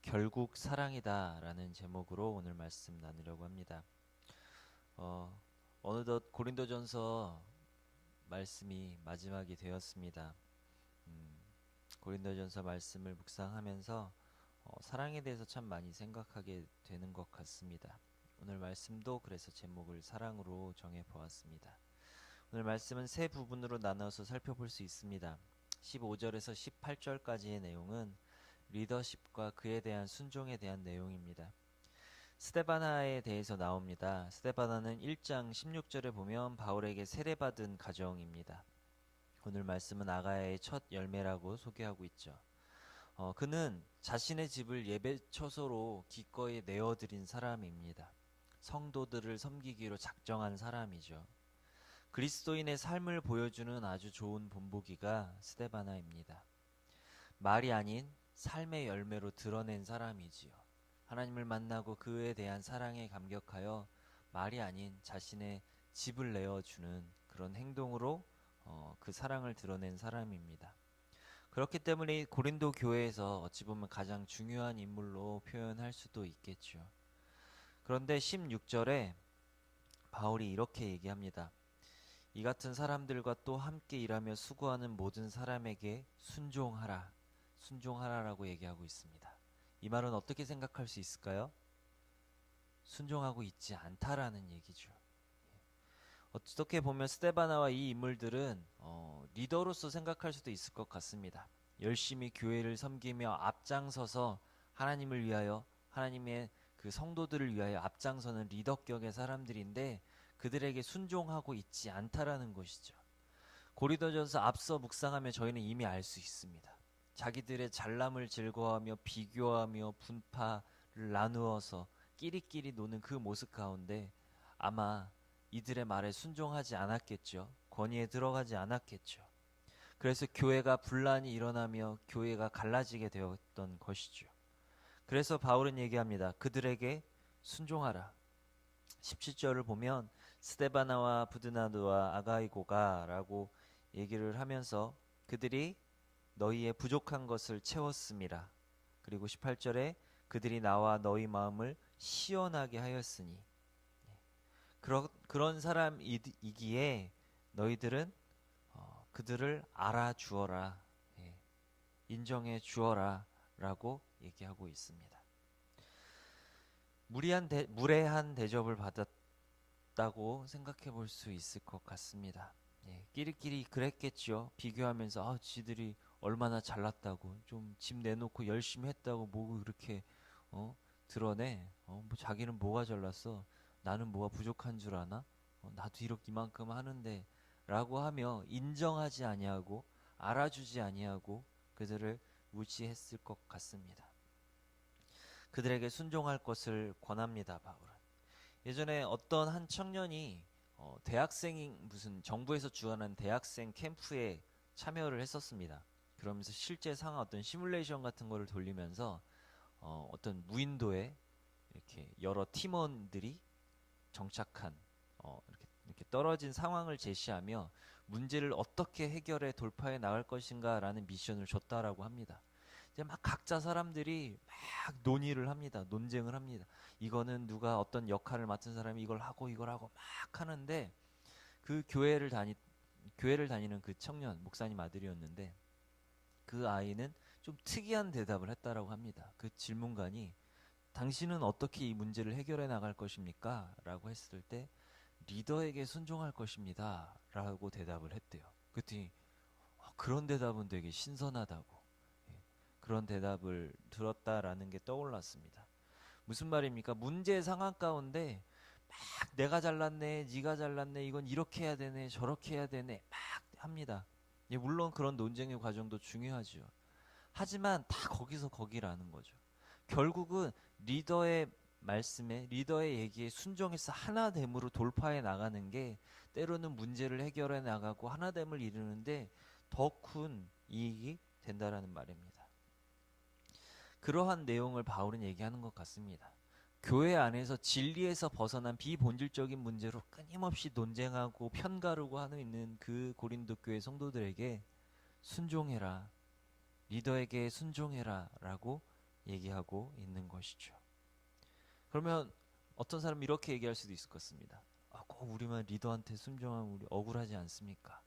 결국 사랑이다 라는 제목으로 오늘 말씀 나누려고 합니다. 어, 어느덧 고린도전서 말씀이 마지막이 되었습니다. 음, 고린도전서 말씀을 묵상하면서 사랑에 대해서 참 많이 생각하게 되는 것 같습니다. 오늘 말씀도 그래서 제목을 사랑으로 정해 보았습니다. 오늘 말씀은 세 부분으로 나눠서 살펴볼 수 있습니다. 15절에서 18절까지의 내용은 리더십과 그에 대한 순종에 대한 내용입니다. 스데바나에 대해서 나옵니다. 스데바나는 1장 16절에 보면 바울에게 세례받은 가정입니다. 오늘 말씀은 아가야의 첫 열매라고 소개하고 있죠. 그는 자신의 집을 예배처소로 기꺼이 내어드린 사람입니다. 성도들을 섬기기로 작정한 사람이죠. 그리스도인의 삶을 보여주는 아주 좋은 본보기가 스데바나입니다. 말이 아닌 삶의 열매로 드러낸 사람이지요. 하나님을 만나고 그에 대한 사랑에 감격하여 말이 아닌 자신의 집을 내어주는 그런 행동으로 그 사랑을 드러낸 사람입니다. 그렇기 때문에 고린도 교회에서 어찌 보면 가장 중요한 인물로 표현할 수도 있겠죠. 그런데 16절에 바울이 이렇게 얘기합니다. 이 같은 사람들과 또 함께 일하며 수고하는 모든 사람에게 순종하라라고 얘기하고 있습니다. 이 말은 어떻게 생각할 수 있을까요? 순종하고 있지 않다라는 얘기죠. 어떻게 보면 스데바나와 이 인물들은 리더로서 생각할 수도 있을 것 같습니다. 열심히 교회를 섬기며 앞장서서 하나님을 위하여, 하나님의 그 성도들을 위하여 앞장서는 리더격의 사람들인데 그들에게 순종하고 있지 않다라는 것이죠. 고린도전서 앞서 묵상하며 저희는 이미 알 수 있습니다. 자기들의 잘남을 즐거워하며 비교하며 분파를 나누어서 끼리끼리 노는 그 모습 가운데 아마 이들의 말에 순종하지 않았겠죠. 권위에 들어가지 않았겠죠. 그래서 교회가 분란이 일어나며 교회가 갈라지게 되었던 것이죠. 그래서 바울은 얘기합니다. 그들에게 순종하라. 17절을 보면 스데바나와 부드나드와 아가이고가 라고 얘기를 하면서 그들이 너희의 부족한 것을 채웠음이라. 그리고 18절에 그들이 나와 너희 마음을 시원하게 하였으니 그런 사람이기에 너희들은 그들을 알아주어라, 인정해 주어라 라고 얘기하고 있습니다. 무례한 대접을 받았다고 생각해 볼 수 있을 것 같습니다. 끼리끼리 그랬겠죠. 비교하면서 지들이 얼마나 잘났다고, 좀 집 내놓고 열심히 했다고 뭐 그렇게 드러내. 뭐 자기는 뭐가 잘났어, 나는 뭐가 부족한 줄 아나? 나도 이렇게 이만큼 하는데 라고 하며 인정하지 아니하고 알아주지 아니하고 그들을 무시했을 것 같습니다. 그들에게 순종할 것을 권합니다. 바울은 예전에 어떤 한 청년이 대학생이 무슨 정부에서 주관한 대학생 캠프에 참여를 했었습니다. 그러면서 실제 상황 어떤 시뮬레이션 같은 거를 돌리면서 어떤 무인도에 이렇게 여러 팀원들이 정착한 이렇게 떨어진 상황을 제시하며 문제를 어떻게 해결해 돌파해 나갈 것인가라는 미션을 줬다라고 합니다. 이제 막 각자 사람들이 막 논의를 합니다. 논쟁을 합니다. 이거는 누가 어떤 역할을 맡은 사람이 이걸 하고 막 하는데 그 교회를 다니는 그 청년 목사님 아들이었는데 그 아이는 좀 특이한 대답을 했다라고 합니다. 그 질문관이 당신은 어떻게 이 문제를 해결해 나갈 것입니까? 라고 했을 때 리더에게 순종할 것입니다. 라고 대답을 했대요. 그랬더니 그런 대답은 되게 신선하다고, 그런 대답을 들었다라는 게 떠올랐습니다. 무슨 말입니까? 문제 상황 가운데 막 내가 잘났네, 네가 잘났네, 이건 이렇게 해야 되네, 저렇게 해야 되네 막 합니다. 물론 그런 논쟁의 과정도 중요하죠. 하지만 다 거기서 거기라는 거죠. 결국은 리더의 말씀에, 리더의 얘기에 순종해서 하나됨으로 돌파해 나가는 게 때로는 문제를 해결해 나가고 하나됨을 이루는데 더 큰 이익이 된다라는 말입니다. 그러한 내용을 바울은 얘기하는 것 같습니다. 교회 안에서 진리에서 벗어난 비본질적인 문제로 끊임없이 논쟁하고 편가르고 하고 있는 그 고린도 교회 성도들에게 순종해라, 리더에게 순종해라 라고 얘기하고 있는 것이죠. 그러면 어떤 사람은 이렇게 얘기할 수도 있을 것 같습니다. 꼭 우리만 리더한테 순종하면 우리 억울하지 않습니까?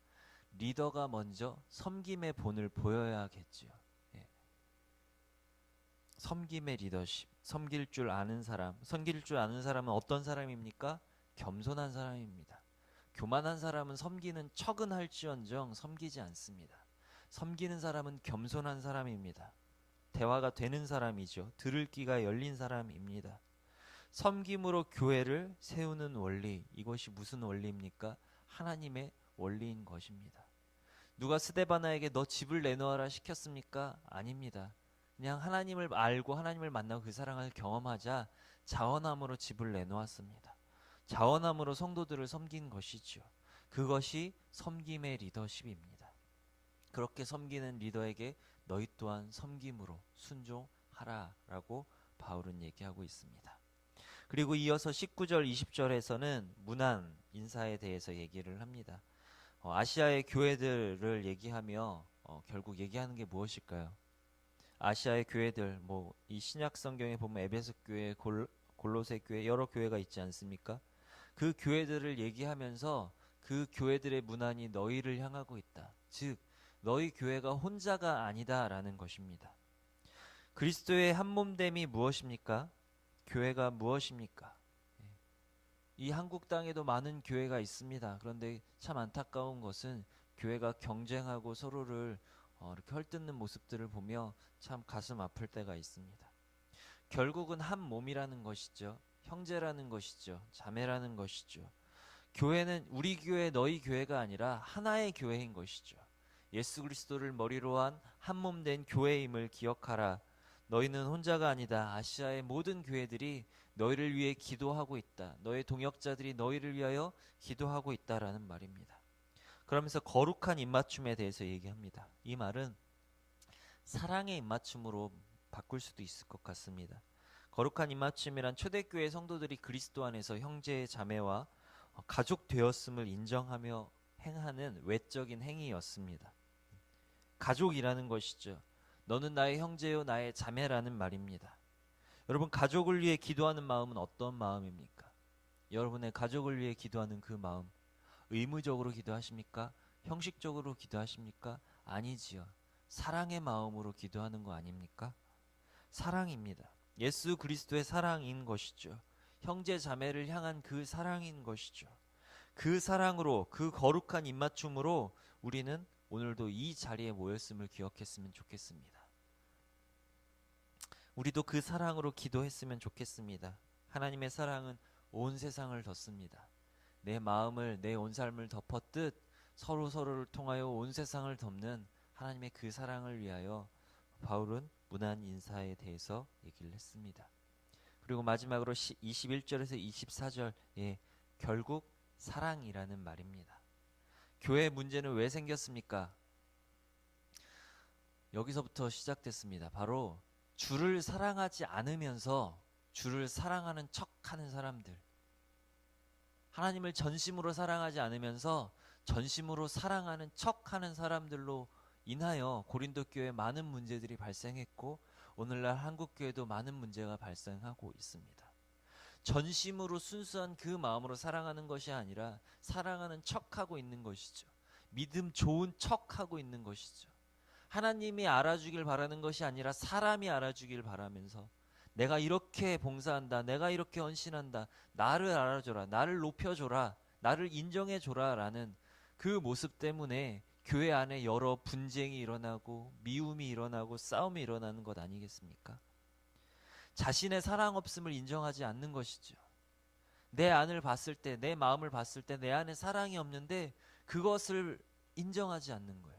리더가 먼저 섬김의 본을 보여야겠지요. 예. 섬김의 리더십, 섬길 줄 아는 사람, 섬길 줄 아는 사람은 어떤 사람입니까? 겸손한 사람입니다. 교만한 사람은 섬기는 척은 할지언정 섬기지 않습니다. 섬기는 사람은 겸손한 사람입니다. 대화가 되는 사람이죠. 들을 귀가 열린 사람입니다. 섬김으로 교회를 세우는 원리, 이것이 무슨 원리입니까? 하나님의 원리인 것입니다. 누가 스데바나에게 너 집을 내놓아라 시켰습니까? 아닙니다. 그냥 하나님을 알고 하나님을 만나고 그 사랑을 경험하자 자원함으로 집을 내놓았습니다. 자원함으로 성도들을 섬긴 것이죠. 그것이 섬김의 리더십입니다. 그렇게 섬기는 리더에게 너희 또한 섬김으로 순종하라라고 바울은 얘기하고 있습니다. 그리고 이어서 19절, 20절에서는 문안 인사에 대해서 얘기를 합니다. 아시아의 교회들을 얘기하며 결국 얘기하는 게 무엇일까요? 아시아의 교회들, 이 신약 성경에 보면 에베소 교회, 골로새 교회, 여러 교회가 있지 않습니까? 그 교회들을 얘기하면서 그 교회들의 문안이 너희를 향하고 있다. 즉, 너희 교회가 혼자가 아니다라는 것입니다. 그리스도의 한몸됨이 무엇입니까? 교회가 무엇입니까? 이 한국 땅에도 많은 교회가 있습니다. 그런데 참 안타까운 것은 교회가 경쟁하고 서로를 이렇게 헐뜯는 모습들을 보며 참 가슴 아플 때가 있습니다. 결국은 한 몸이라는 것이죠. 형제라는 것이죠. 자매라는 것이죠. 교회는 우리 교회 너희 교회가 아니라 하나의 교회인 것이죠. 예수 그리스도를 머리로 한 한 몸 된 교회임을 기억하라. 너희는 혼자가 아니다. 아시아의 모든 교회들이 너희를 위해 기도하고 있다. 너의 동역자들이 너희를 위하여 기도하고 있다라는 말입니다. 그러면서 거룩한 입맞춤에 대해서 얘기합니다. 이 말은 사랑의 입맞춤으로 바꿀 수도 있을 것 같습니다. 거룩한 입맞춤이란 초대교회 성도들이 그리스도 안에서 형제 자매와 가족 되었음을 인정하며 행하는 외적인 행위였습니다. 가족이라는 것이죠. 너는 나의 형제요 나의 자매라는 말입니다. 여러분, 가족을 위해 기도하는 마음은 어떤 마음입니까? 여러분의 가족을 위해 기도하는 그 마음, 의무적으로 기도하십니까? 형식적으로 기도하십니까? 아니지요. 사랑의 마음으로 기도하는 거 아닙니까? 사랑입니다. 예수 그리스도의 사랑인 것이죠. 형제 자매를 향한 그 사랑인 것이죠. 그 사랑으로, 그 거룩한 입맞춤으로 우리는 오늘도 이 자리에 모였음을 기억했으면 좋겠습니다. 우리도 그 사랑으로 기도했으면 좋겠습니다. 하나님의 사랑은 온 세상을 덮습니다. 내 마음을, 내 온 삶을 덮었듯 서로를 통하여 온 세상을 덮는 하나님의 그 사랑을 위하여 바울은 문안 인사에 대해서 얘기를 했습니다. 그리고 마지막으로 21절에서 24절에 결국 사랑이라는 말입니다. 교회 문제는 왜 생겼습니까? 여기서부터 시작됐습니다. 바로 주를 사랑하지 않으면서 주를 사랑하는 척하는 사람들, 하나님을 전심으로 사랑하지 않으면서 전심으로 사랑하는 척하는 사람들로 인하여 고린도 교회에 많은 문제들이 발생했고 오늘날 한국 교회도 많은 문제가 발생하고 있습니다. 전심으로 순수한 그 마음으로 사랑하는 것이 아니라 사랑하는 척하고 있는 것이죠. 믿음 좋은 척하고 있는 것이죠. 하나님이 알아주길 바라는 것이 아니라 사람이 알아주길 바라면서 내가 이렇게 봉사한다, 내가 이렇게 헌신한다, 나를 알아줘라, 나를 높여줘라, 나를 인정해줘라 라는 그 모습 때문에 교회 안에 여러 분쟁이 일어나고 미움이 일어나고 싸움이 일어나는 것 아니겠습니까? 자신의 사랑 없음을 인정하지 않는 것이죠. 내 안을 봤을 때, 내 마음을 봤을 때 내 안에 사랑이 없는데 그것을 인정하지 않는 거예요.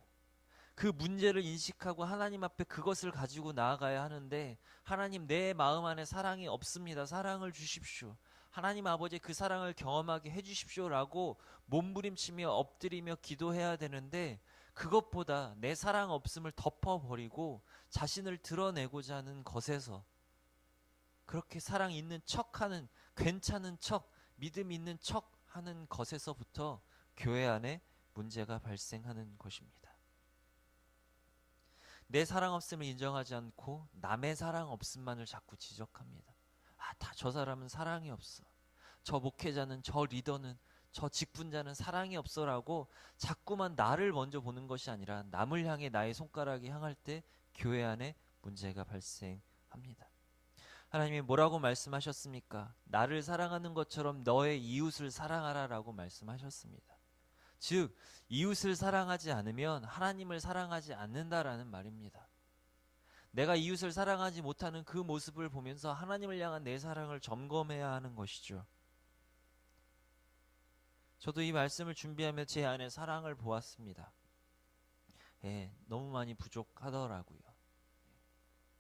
그 문제를 인식하고 하나님 앞에 그것을 가지고 나아가야 하는데 하나님, 내 마음 안에 사랑이 없습니다. 사랑을 주십시오. 하나님 아버지, 그 사랑을 경험하게 해주십시오라고 몸부림치며 엎드리며 기도해야 되는데 그것보다 내 사랑 없음을 덮어버리고 자신을 드러내고자 하는 것에서 그렇게 사랑 있는 척하는, 괜찮은 척, 믿음 있는 척하는 것에서부터 교회 안에 문제가 발생하는 것입니다. 내 사랑 없음을 인정하지 않고 남의 사랑 없음만을 자꾸 지적합니다. 아, 다 저 사람은 사랑이 없어. 저 목회자는, 저 리더는, 저 직분자는 사랑이 없어라고 자꾸만 나를 먼저 보는 것이 아니라 남을 향해 나의 손가락이 향할 때 교회 안에 문제가 발생합니다. 하나님이 뭐라고 말씀하셨습니까? 나를 사랑하는 것처럼 너의 이웃을 사랑하라라고 말씀하셨습니다. 즉, 이웃을 사랑하지 않으면 하나님을 사랑하지 않는다라는 말입니다. 내가 이웃을 사랑하지 못하는 그 모습을 보면서 하나님을 향한 내 사랑을 점검해야 하는 것이죠. 저도 이 말씀을 준비하며 제 안에 사랑을 보았습니다. 너무 많이 부족하더라고요.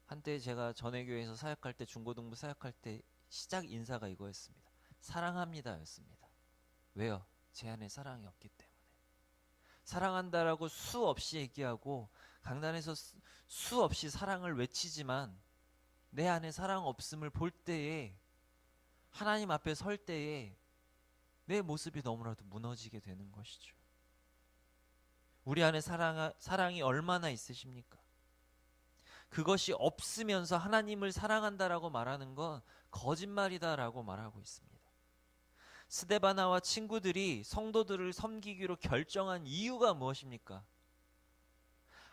한때 제가 전회교회에서 사역할 때, 중고등부 사역할 때 시작 인사가 이거였습니다. 사랑합니다 였습니다. 왜요? 제 안에 사랑이 없기 때문에. 사랑한다라고 수없이 얘기하고 강단에서 수없이 사랑을 외치지만 내 안에 사랑 없음을 볼 때에, 하나님 앞에 설 때에 내 모습이 너무나도 무너지게 되는 것이죠. 우리 안에 사랑이 얼마나 있으십니까? 그것이 없으면서 하나님을 사랑한다라고 말하는 건 거짓말이다라고 말하고 있습니다. 스데바나와 친구들이 성도들을 섬기기로 결정한 이유가 무엇입니까?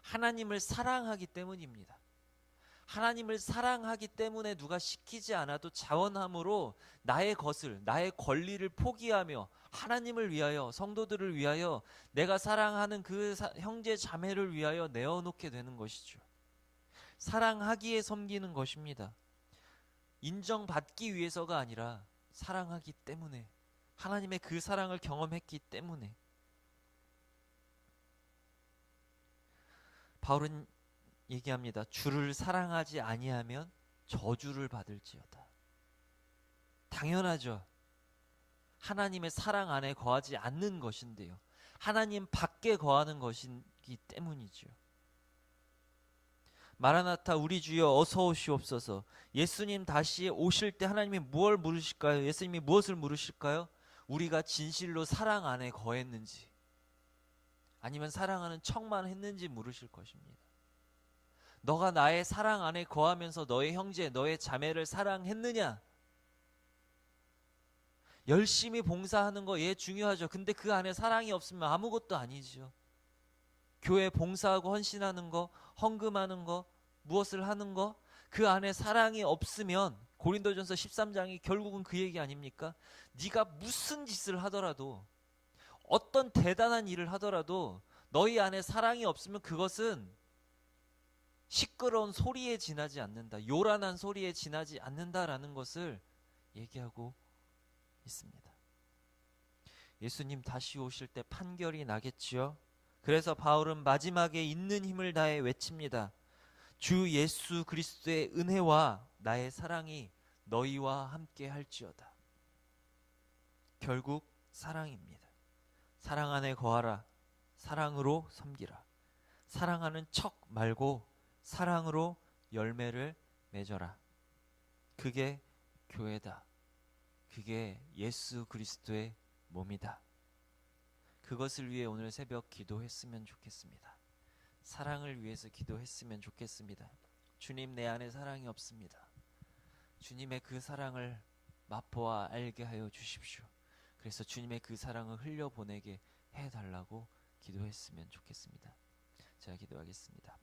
하나님을 사랑하기 때문입니다. 하나님을 사랑하기 때문에 누가 시키지 않아도 자원함으로 나의 것을, 나의 권리를 포기하며 하나님을 위하여, 성도들을 위하여, 내가 사랑하는 그 형제 자매를 위하여 내어놓게 되는 것이죠. 사랑하기에 섬기는 것입니다. 인정받기 위해서가 아니라 사랑하기 때문에, 하나님의 그 사랑을 경험했기 때문에. 바울은 얘기합니다. 주를 사랑하지 아니하면 저주를 받을지어다. 당연하죠. 하나님의 사랑 안에 거하지 않는 것인데요. 하나님 밖에 거하는 것이기 때문이죠. 마라나타 우리 주여 어서 오시옵소서. 예수님 다시 오실 때 하나님이 무엇을 물으실까요? 예수님이 무엇을 물으실까요? 우리가 진실로 사랑 안에 거했는지, 아니면 사랑하는 척만 했는지 물으실 것입니다. 너가 나의 사랑 안에 거하면서 너의 형제, 너의 자매를 사랑했느냐? 열심히 봉사하는 거 중요하죠. 근데 그 안에 사랑이 없으면 아무것도 아니죠. 교회 봉사하고 헌신하는 거, 헌금하는 거, 무엇을 하는 거, 그 안에 사랑이 없으면, 고린도전서 13장이 결국은 그 얘기 아닙니까? 네가 무슨 짓을 하더라도, 어떤 대단한 일을 하더라도 너희 안에 사랑이 없으면 그것은 시끄러운 소리에 지나지 않는다, 요란한 소리에 지나지 않는다라는 것을 얘기하고 있습니다. 예수님 다시 오실 때 판결이 나겠지요. 그래서 바울은 마지막에 있는 힘을 다해 외칩니다. 주 예수 그리스도의 은혜와 나의 사랑이 너희와 함께 할지어다. 결국 사랑입니다. 사랑 안에 거하라. 사랑으로 섬기라. 사랑하는 척 말고 사랑으로 열매를 맺어라. 그게 교회다. 그게 예수 그리스도의 몸이다. 그것을 위해 오늘 새벽 기도했으면 좋겠습니다. 사랑을 위해서 기도했으면 좋겠습니다. 주님, 내 안에 사랑이 없습니다. 주님의 그 사랑을 맛보아 알게 하여 주십시오. 그래서 주님의 그 사랑을 흘려보내게 해달라고 기도했으면 좋겠습니다. 제가 기도하겠습니다.